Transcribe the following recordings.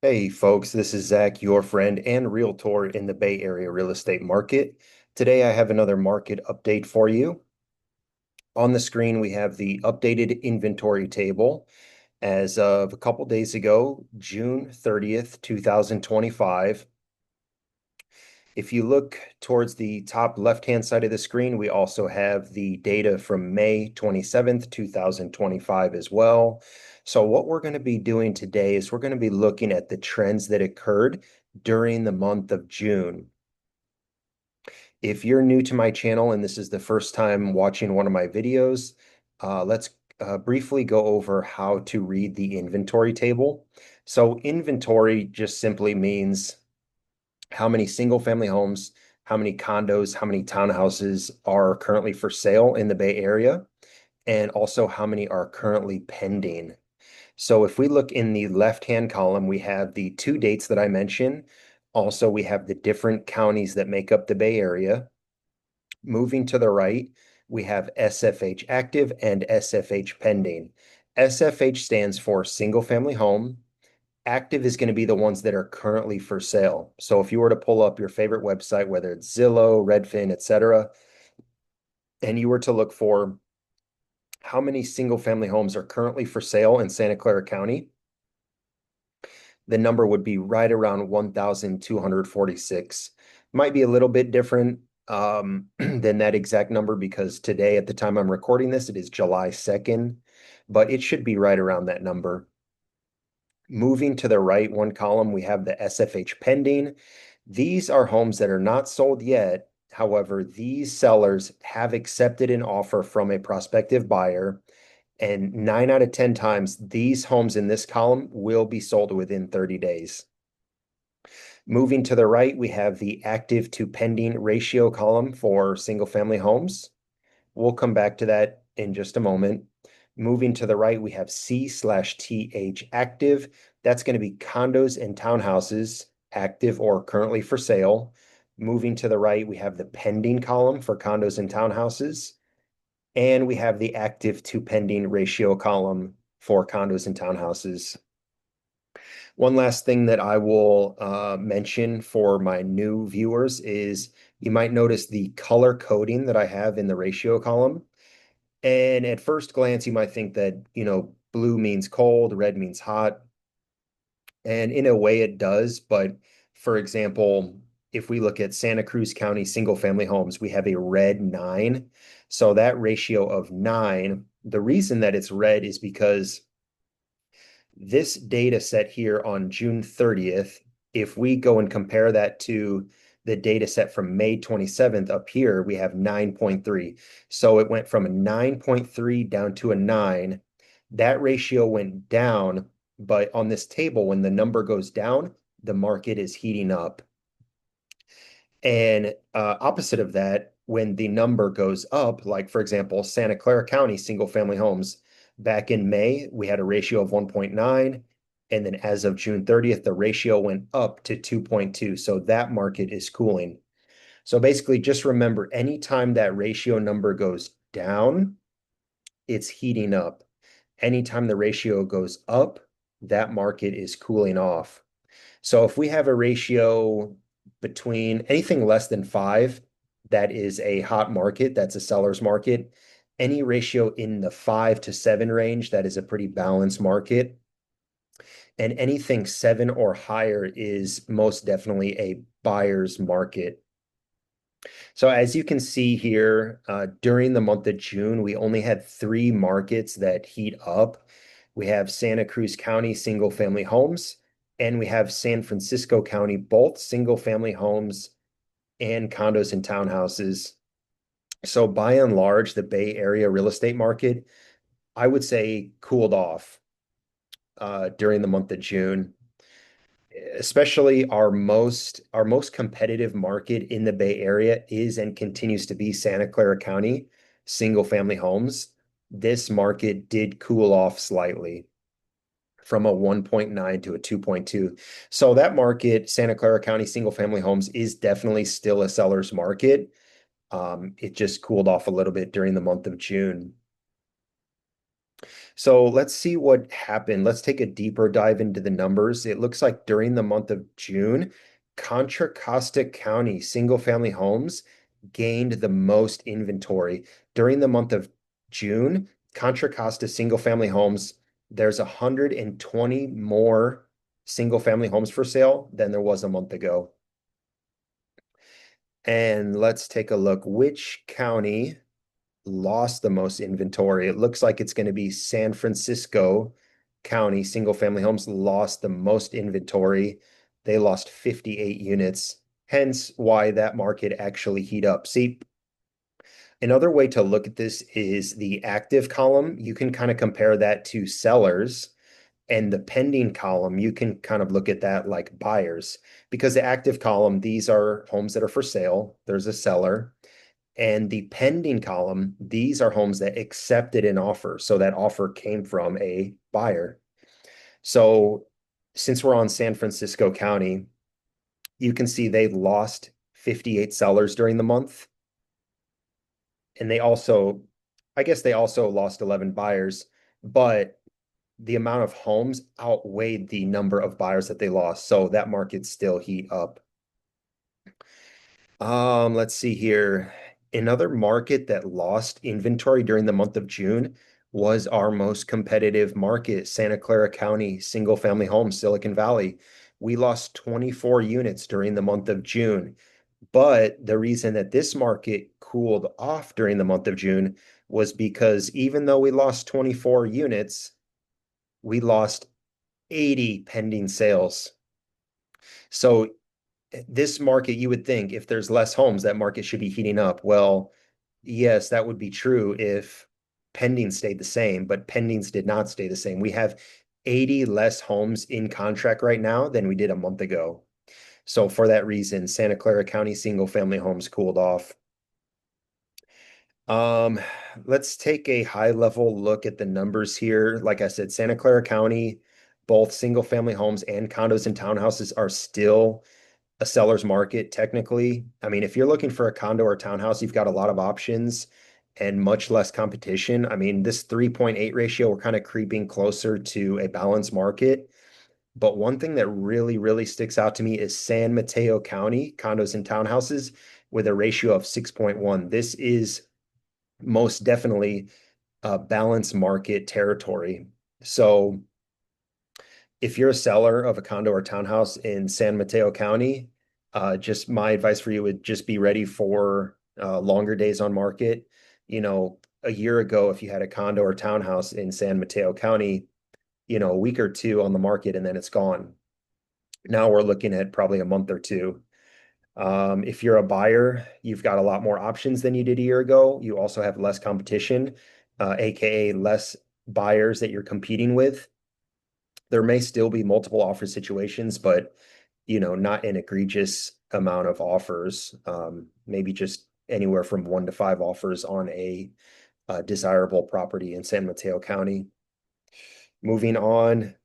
Hey folks, this is Zach, your friend and realtor in the Bay Area real estate market. Today I have another market update for you. On the screen, we have the updated inventory table as of a couple days ago, June 30th, 2025. If you look towards the top left-hand side of the screen, we also have the data from May 27th, 2025 as well. So what we're going to be doing today is we're going to be looking at the trends that occurred during the month of June. If you're new to my channel and this is the first time watching one of my videos, let's briefly go over how to read the inventory table. So inventory just simply means how many single family homes, how many condos, how many townhouses are currently for sale in the Bay Area, and also how many are currently pending. So if we look in the left-hand column, we have the two dates that I mentioned. Also, we have the different counties that make up the Bay Area. Moving to the right, we have SFH active and SFH pending. SFH stands for single family home. Active is going to be the ones that are currently for sale. So if you were to pull up your favorite website, whether it's Zillow, Redfin, etc., and you were to look for how many single family homes are currently for sale in Santa Clara County, the number would be right around 1,246. Might be a little bit different than that exact number because today, at the time I'm recording this, it is July 2nd, but it should be right around that number. Moving to the right one column, we have the SFH pending. These are homes that are not sold yet. However, these sellers have accepted an offer from a prospective buyer, and 9 out of 10 times, these homes in this column will be sold within 30 days. Moving to the right, we have the active to pending ratio column for single family homes. We'll come back to that in just a moment. Moving to the right, we have C/TH active. That's going to be condos and townhouses, active or currently for sale. Moving to the right, we have the pending column for condos and townhouses. And we have the active to pending ratio column for condos and townhouses. One last thing that I will mention for my new viewers is you might notice the color coding that I have in the ratio column. And at first glance, you might think that, blue means cold, red means hot. And in a way it does. But for example, if we look at Santa Cruz County single family homes, we have a red 9. So that ratio of 9, the reason that it's red is because this data set here on June 30th, if we go and compare that to the data set from May 27th up here, we have 9.3. So it went from a 9.3 down to a 9. That ratio went down, but on this table, when the number goes down, the market is heating up. And opposite of that, when the number goes up, like for example, Santa Clara County single family homes, back in May, we had a ratio of 1.9. And then as of June 30th, the ratio went up to 2.2. So that market is cooling. So basically, just remember anytime that ratio number goes down, it's heating up. Anytime the ratio goes up, that market is cooling off. So if we have a ratio between anything less than 5, that is a hot market, that's a seller's market. Any ratio in the 5 to 7 range, that is a pretty balanced market. And anything 7 or higher is most definitely a buyer's market. So as you can see here, during the month of June, we only had 3 markets that heat up. We have Santa Cruz County single family homes, and we have San Francisco County, both single family homes and condos and townhouses. So by and large, the Bay Area real estate market, I would say cooled off during the month of June. Especially our most competitive market in the Bay Area is and continues to be Santa Clara County single family homes. This market did cool off slightly from a 1.9 to a 2.2. So that market, Santa Clara County single family homes, is definitely still a seller's market. It just cooled off a little bit during the month of June. So let's see what happened. Let's take a deeper dive into the numbers. It looks like during the month of June, Contra Costa County single family homes gained the most inventory. During the month of June, Contra Costa single family homes, there's 120 more single family homes for sale than there was a month ago. And let's take a look. Which county lost the most inventory? It looks like it's going to be San Francisco County. Single family homes lost the most inventory. They lost 58 units, hence why that market actually heat up. See, another way to look at this is the active column. You can kind of compare that to sellers, and the pending column, you can kind of look at that like buyers, because the active column, these are homes that are for sale. There's a seller. And the pending column, these are homes that accepted an offer. So that offer came from a buyer. So since we're on San Francisco County, you can see they've lost 58 sellers during the month. And they also, I guess they also lost 11 buyers, but the amount of homes outweighed the number of buyers that they lost. So that market still heat up. Let's see here. Another market that lost inventory during the month of June was our most competitive market, Santa Clara County, single family homes, Silicon Valley. We lost 24 units during the month of June. But the reason that this market cooled off during the month of June was because even though we lost 24 units, we lost 80 pending sales. So this market, you would think if there's less homes, that market should be heating up. Well, yes, that would be true if pending stayed the same, but pendings did not stay the same. We have 80 less homes in contract right now than we did a month ago. So for that reason, Santa Clara County single family homes cooled off. Um, let's take a high level look at the numbers here. Like I said, Santa Clara County, both single family homes and condos and townhouses are still a seller's market technically. I mean, if you're looking for a condo or townhouse, you've got a lot of options and much less competition. I mean, this 3.8 ratio, we're kind of creeping closer to a balanced market. But one thing that really, really sticks out to me is San Mateo County condos and townhouses with a ratio of 6.1. This is most definitely a balanced market territory. So if you're a seller of a condo or townhouse in San Mateo County, just my advice for you would just be ready for longer days on market. You know, a year ago, if you had a condo or townhouse in San Mateo County, a week or two on the market and then it's gone. Now we're looking at probably a month or two. If you're a buyer, you've got a lot more options than you did a year ago. You also have less competition, aka less buyers that you're competing with. There may still be multiple offer situations, but not an egregious amount of offers. Maybe just anywhere from 1 to 5 offers on a desirable property in San Mateo County. Moving on,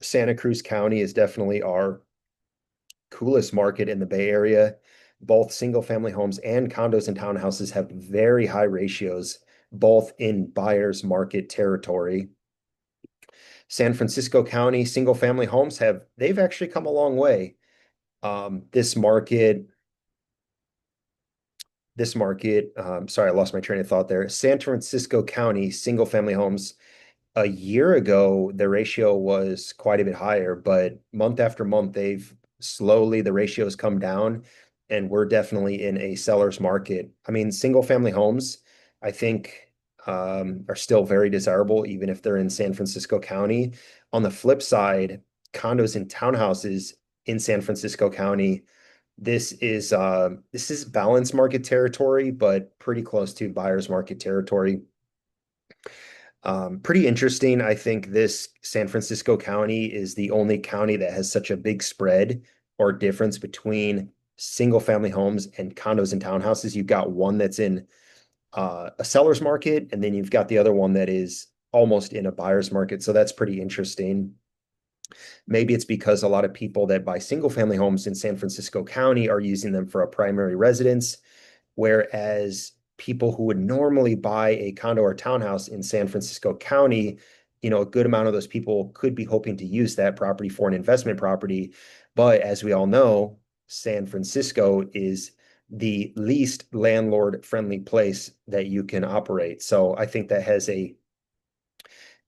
Santa Cruz County is definitely our coolest market in the Bay Area. Both single family homes and condos and townhouses have very high ratios, both in buyer's market territory. San Francisco County single family homes they've actually come a long way. This market, sorry, I lost my train of thought there. San Francisco County single family homes, a year ago, the ratio was quite a bit higher, but month after month, the ratio has come down, and we're definitely in a seller's market. I mean, single family homes, I think, are still very desirable, even if they're in San Francisco County. On the flip side, condos and townhouses in San Francisco County, this is balanced market territory, but pretty close to buyer's market territory. Pretty interesting. I think this San Francisco County is the only county that has such a big spread or difference between single family homes and condos and townhouses. You've got one that's in a seller's market, and then you've got the other one that is almost in a buyer's market. So that's pretty interesting. Maybe it's because a lot of people that buy single family homes in San Francisco County are using them for a primary residence, whereas people who would normally buy a condo or townhouse in San Francisco County, a good amount of those people could be hoping to use that property for an investment property. But as we all know, San Francisco is the least landlord-friendly place that you can operate. So I think that has a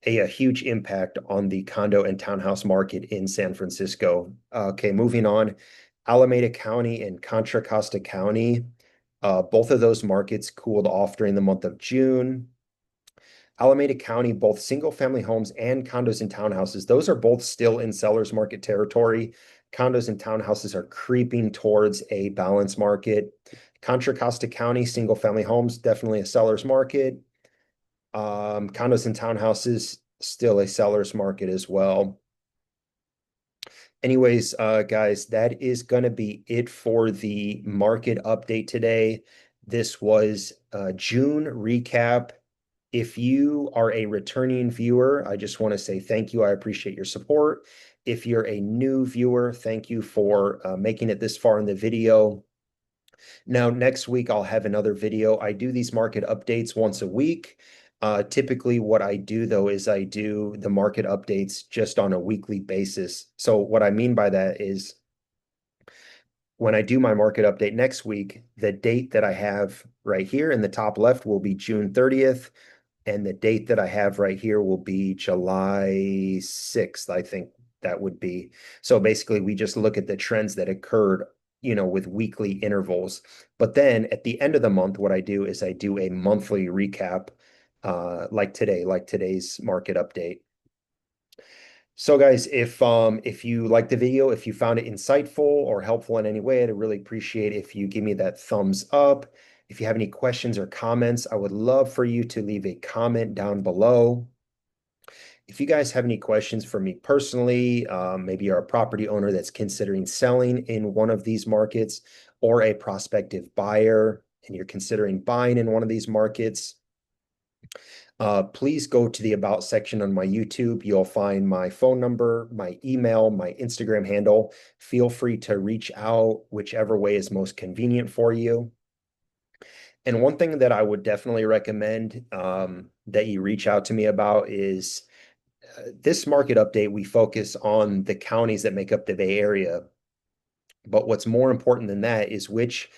huge impact on the condo and townhouse market in San Francisco. Okay, moving on. Alameda County and Contra Costa County, both of those markets cooled off during the month of June. Alameda County, both single family homes and condos and townhouses, those are both still in seller's market territory. Condos and townhouses are creeping towards a balanced market. Contra Costa County, single family homes, definitely a seller's market. Condos and townhouses, still a seller's market as well. Anyways, guys, that is going to be it for the market update today. This was a June recap. If you are a returning viewer, I just want to say thank you. I appreciate your support. If you're a new viewer, thank you for making it this far in the video. Now, next week, I'll have another video. I do these market updates once a week. Typically, what I do, though, is I do the market updates just on a weekly basis. So what I mean by that is when I do my market update next week, the date that I have right here in the top left will be June 30th. And the date that I have right here will be July 6th, I think that would be. So basically, we just look at the trends that occurred, with weekly intervals. But then at the end of the month, what I do is I do a monthly recap, like today, like today's market update. So guys, if you liked the video, if you found it insightful or helpful in any way, I'd really appreciate if you give me that thumbs up. If you have any questions or comments, I would love for you to leave a comment down below. If you guys have any questions for me personally, maybe you're a property owner that's considering selling in one of these markets or a prospective buyer and you're considering buying in one of these markets, please go to the About section on my YouTube. You'll find my phone number, my email, my Instagram handle. Feel free to reach out whichever way is most convenient for you. And one thing that I would definitely recommend that you reach out to me about is this market update. We focus on the counties that make up the Bay Area. But what's more important than that is which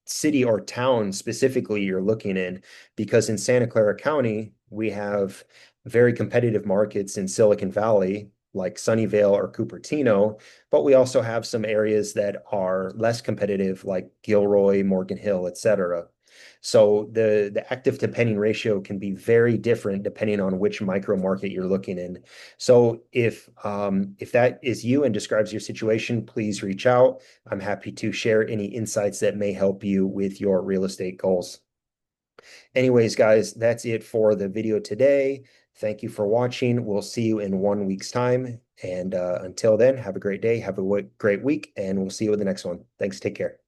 city or town specifically you're looking in, because in Santa Clara County, we have very competitive markets in Silicon Valley, like Sunnyvale or Cupertino, but we also have some areas that are less competitive, like Gilroy, Morgan Hill, etc. So the active to pending ratio can be very different depending on which micro market you're looking in. So if that is you and describes your situation, please reach out. I'm happy to share any insights that may help you with your real estate goals. Anyways, guys, that's it for the video today. Thank you for watching. We'll see you in 1 week's time. And until then, have a great day, have a great week, and we'll see you in the next one. Thanks. Take care.